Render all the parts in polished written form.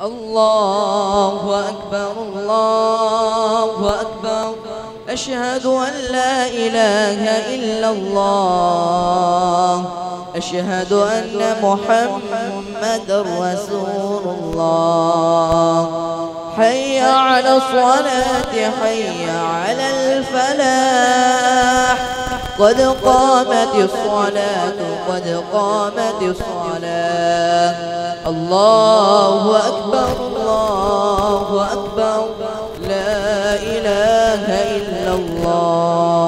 الله أكبر الله أكبر. أشهد أن لا إله إلا الله. أشهد أن محمد رسول الله. حي على الصلاة حي على الفلاح. قد قامت الصلاة قد قامت الصلاة. الله أكبر الله أكبر. لا إله إلا الله.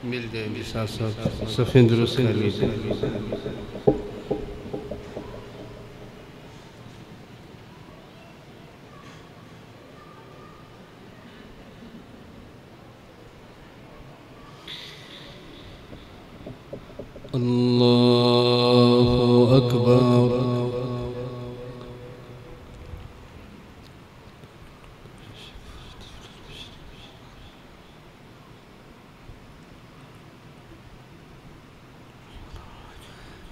मिल जाएंगे साथ साथ सफ़ें दुरुस्त कर लीजिए। अल्लाहु अकबर।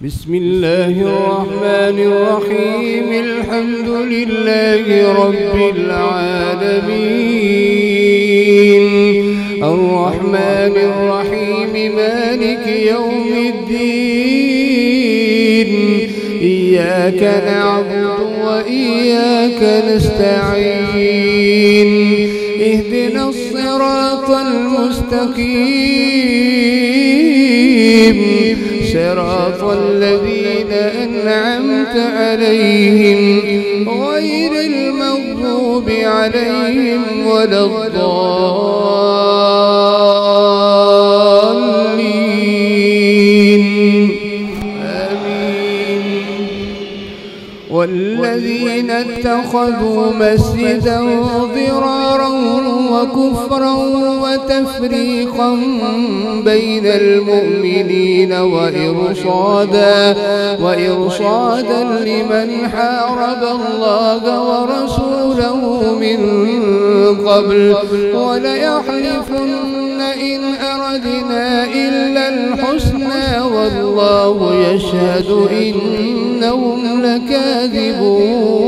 बिस्मिल्लाहिर्रहमानिर्रहीम। अल्हम्दुलिल्लाहि रब्बिल आलमीन। अर्रहमानिर्रहीम मालिकि यौमिद्दीन। इय्याका नअबुदु व इय्याका नस्तईन। इहदिनस सिरातल मुस्तकीम। صراط الذين أنعمت عليهم غير المغضوب عليهم ولا الضالين آمين. والذين اتخذوا مسجدا ضرارا وكفرا وتفريقا بين المؤمنين وإرصادا لمن حارب الله ورسوله من قبل وليحلفن إن أردنا إلا الحسنى والله يشهد إنهم لكاذبون.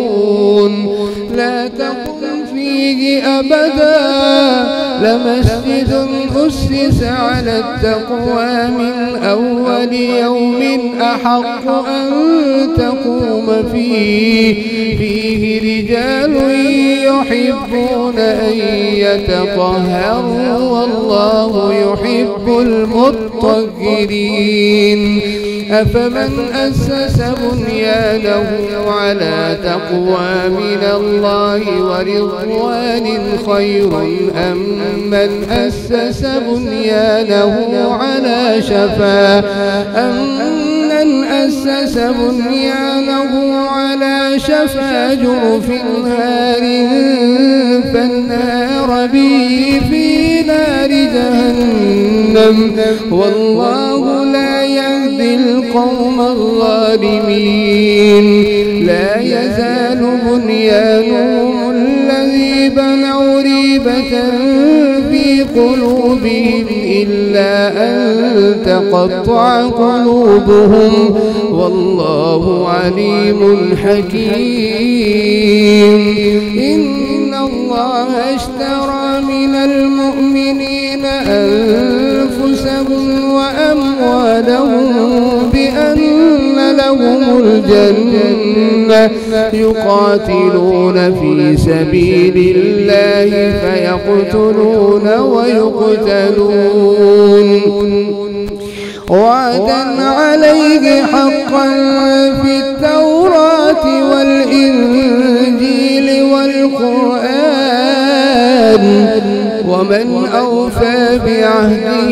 لا تقم فيه أبدا لمسجد أسس على التقوى من أول يوم أحق أن تقوم فيه رجال يحبون أن يتطهروا والله يحب المطهرين. أفمن أسس بنيانه على تقوى من الله ورضوان خير أم من أسس بنيانه على شفا جرف هار فالنار به في نار جهنم والله لا يهدي القوم الظالمين. لا يزال بنيانهم الذي بنوا ريبة في قلوبهم إلا أن تقطع قلوبهم والله عليم حكيم. إن الله اشترى من المؤمنين أنفسهم وأموالهم بأن لهم الجنة يقاتلون في سبيل الله فيقتلون ويقتلون وعدا عليه حقا في التوراة والإنجيل والقرآن ومن أوفى بعهده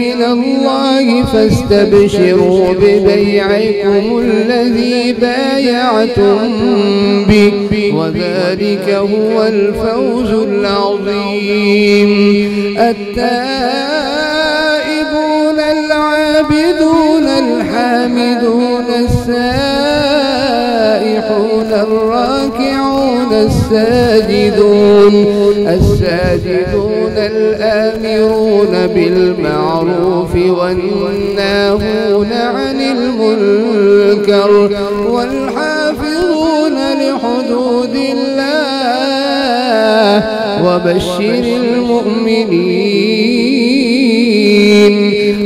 من الله فاستبشروا ببيعكم الذي بايعتم به وذلك هو الفوز العظيم. التائبون العابدون الحامدون السائحون الراكعون الساجدون الآمرون بالمعروف والناهون عن المنكر والحافظون لحدود الله وبشر المؤمنين.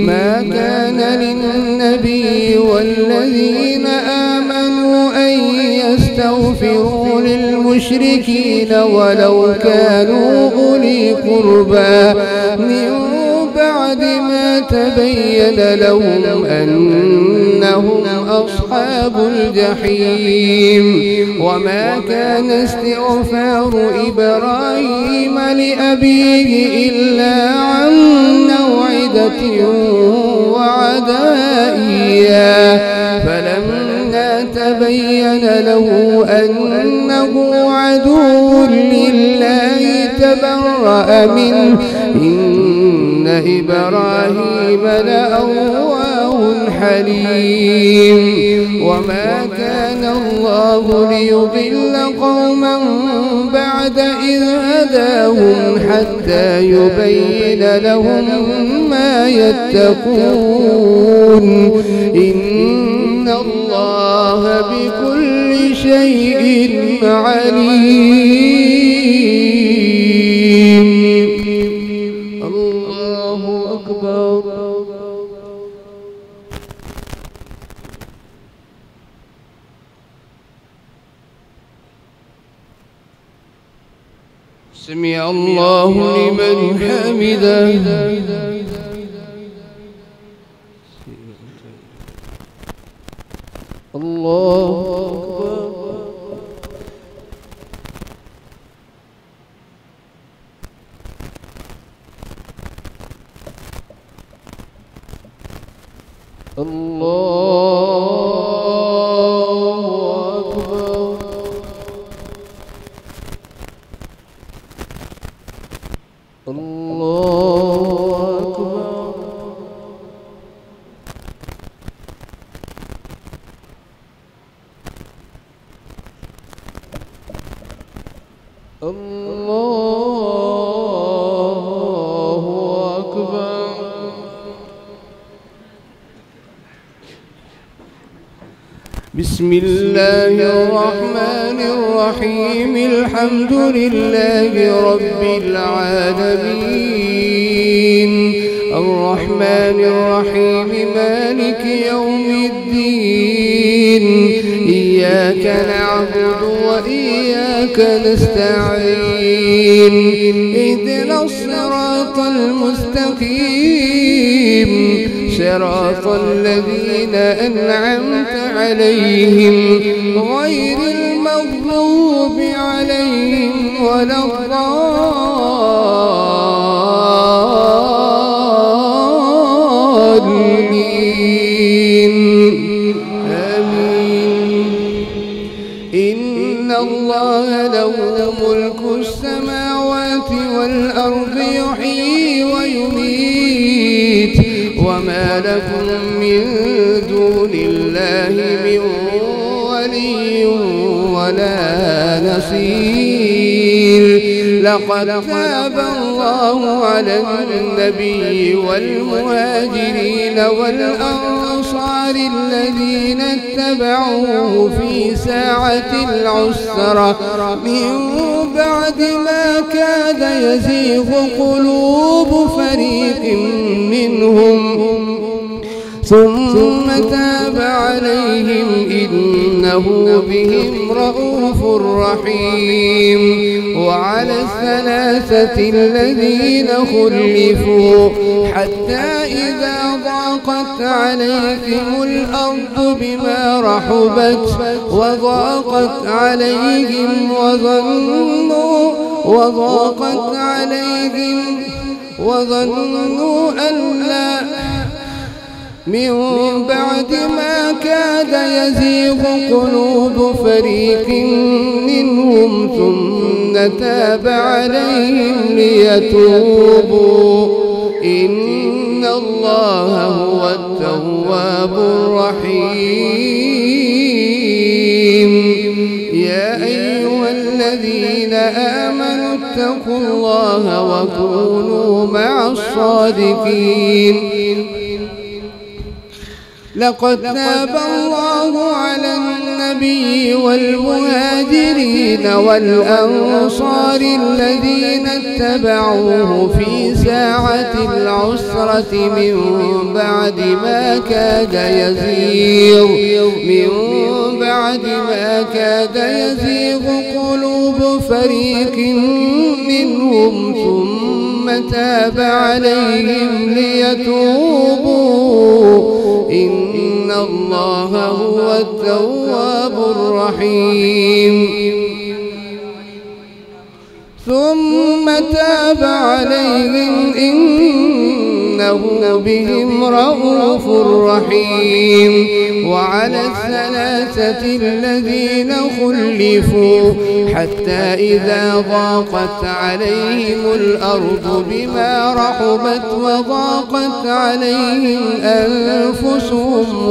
ما كان للنبي والذين آمنوا أن يستغفروا للمشركين ولو كانوا أولي قربى من بعد ما تبين لهم أنهم أصحاب الجحيم. وما كان استغفار إبراهيم لأبيه إلا عن موعدة وعدها إياه فلما تبين له أنه عدو لله تبرأ منه إن إبراهيم لأواه حليم. وما كان الله ليضل قوما بعد إذ هداهم حتى يبين لهم ما يتقون إن الله بكل شيء عليم. الله أكبر. سمع الله لمن حمده. الله أكبر. بسم الله الرحمن الرحيم. الحمد لله رب العالمين الرحمن الرحيم مالك يوم الدين إياك نعبد وإياك نستعين اهدنا الصراط المستقيم صراط الذين أنعمت عليهم غير المغضوب عليهم ولا الضالين آمين. إن الله له ملك السماوات والأرض يحيي ويميت وما لكم من دون الله من ولي ولا نصير. لقد تاب الله على النبي والمهاجرين والأنصار الذين اتبعوه في ساعة العسرة من بعد ما كاد يزيغ قلوب فريق منهم ثم تاب عليهم إنه بهم رؤوف رحيم. وعلى الثلاثة الذين خلفوا حتى إذا ضاقت عليهم الأرض بما رحبت وضاقت عليهم وظنوا أن لا من بعد ما كاد يزيغ قلوب فريق منهم ثم تاب عليهم ليتوبوا إن إن الله هو التواب الرحيم. يا أيها الذين آمنوا اتقوا الله وكونوا مع الصادقين. لقد تاب الله على النبي والمهاجرين والأنصار الذين اتبعوه في ساعة العسرة من بعد ما كاد يزيغ قلوب فريق منهم ثم تاب عليهم ليتوبوا إن الله هو التواب الرحيم. ثم تاب عليهم إنه بهم رءوف رحيم. وعلى الثلاثة الذين خلفوا حتى إذا ضاقت عليهم الأرض بما رحبت وضاقت عليهم أنفسهم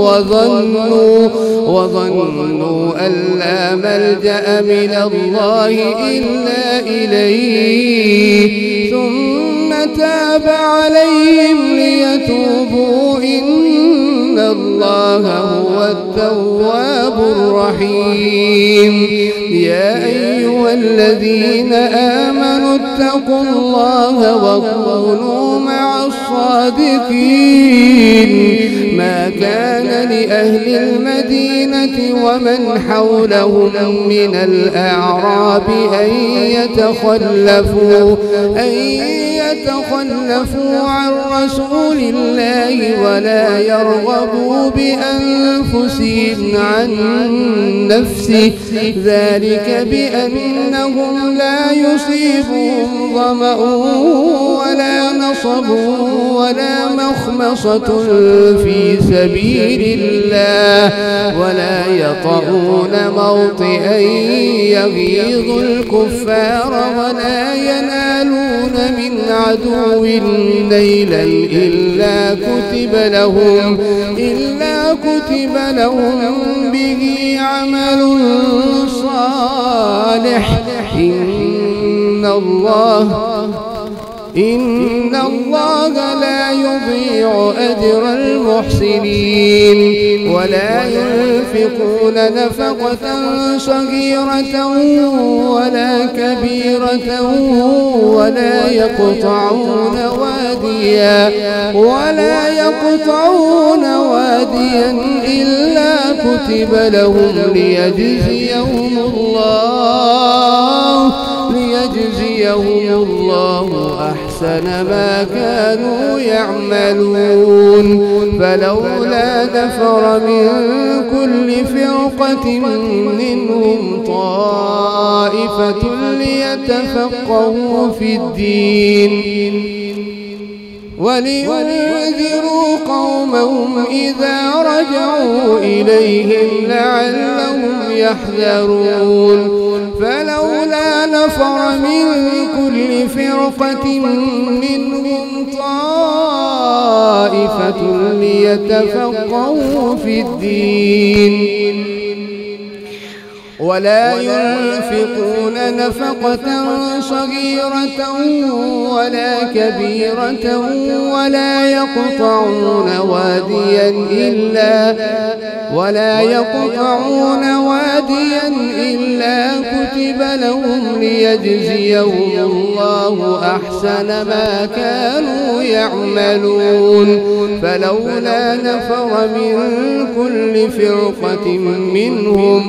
وظنوا أن لا ملجأ من الله إلا إليه ثم تاب عليهم ليتوبوا إن الله هو التواب الرحيم. يا أيها الذين آمنوا اتقوا الله وكونوا مع الصادقين. ما كان لأهل المدينة ومن حولهم من الأعراب أن يتخلفوا عن رسول الله ولا يرغبوا بأنفسهم عن نفسه ذلك بأنهم لا يصيبهم ظمأ ولا نصب ولا مخمصة في سبيل الله ولا يطؤون موطئا يغيظ الكفار ولا ينالون من عدو نيلا إلا كتب لهم به عمل صالح. إن الله لا يضيع أجر المحسنين. ولا ينفقون نفقة صغيرة ولا كبيرة ولا يقطعون واديا إلا كتب لهم ليجزيهم الله أحسن ما كانوا يعملون. فلولا نفر من كل فرقة منهم طائفة ليتفقهوا في الدين ولينذروا قومهم إذا رجعوا إليهم لعلهم يحذرون. فلولا نفر من كل فرقة منهم طائفة ليتفقهوا في الدين ولا ينفقون نفقة صغيرة ولا كبيرة ولا يقطعون واديا إلا كتب لهم ليجزيهم الله أحسن ما كانوا يعملون. فلولا نفر من كل فرقة منهم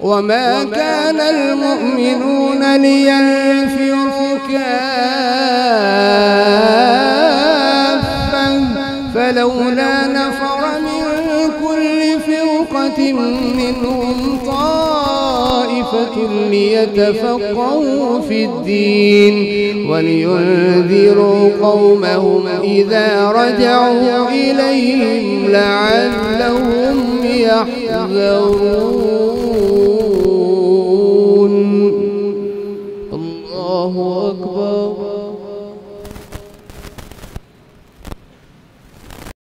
وما كان المؤمنون لينفروا كافة فلولا نفر من كل فرقة منهم طائفة ليتفقهوا في الدين ولينذروا قومهم إذا رجعوا إليهم لعلهم يحذرون.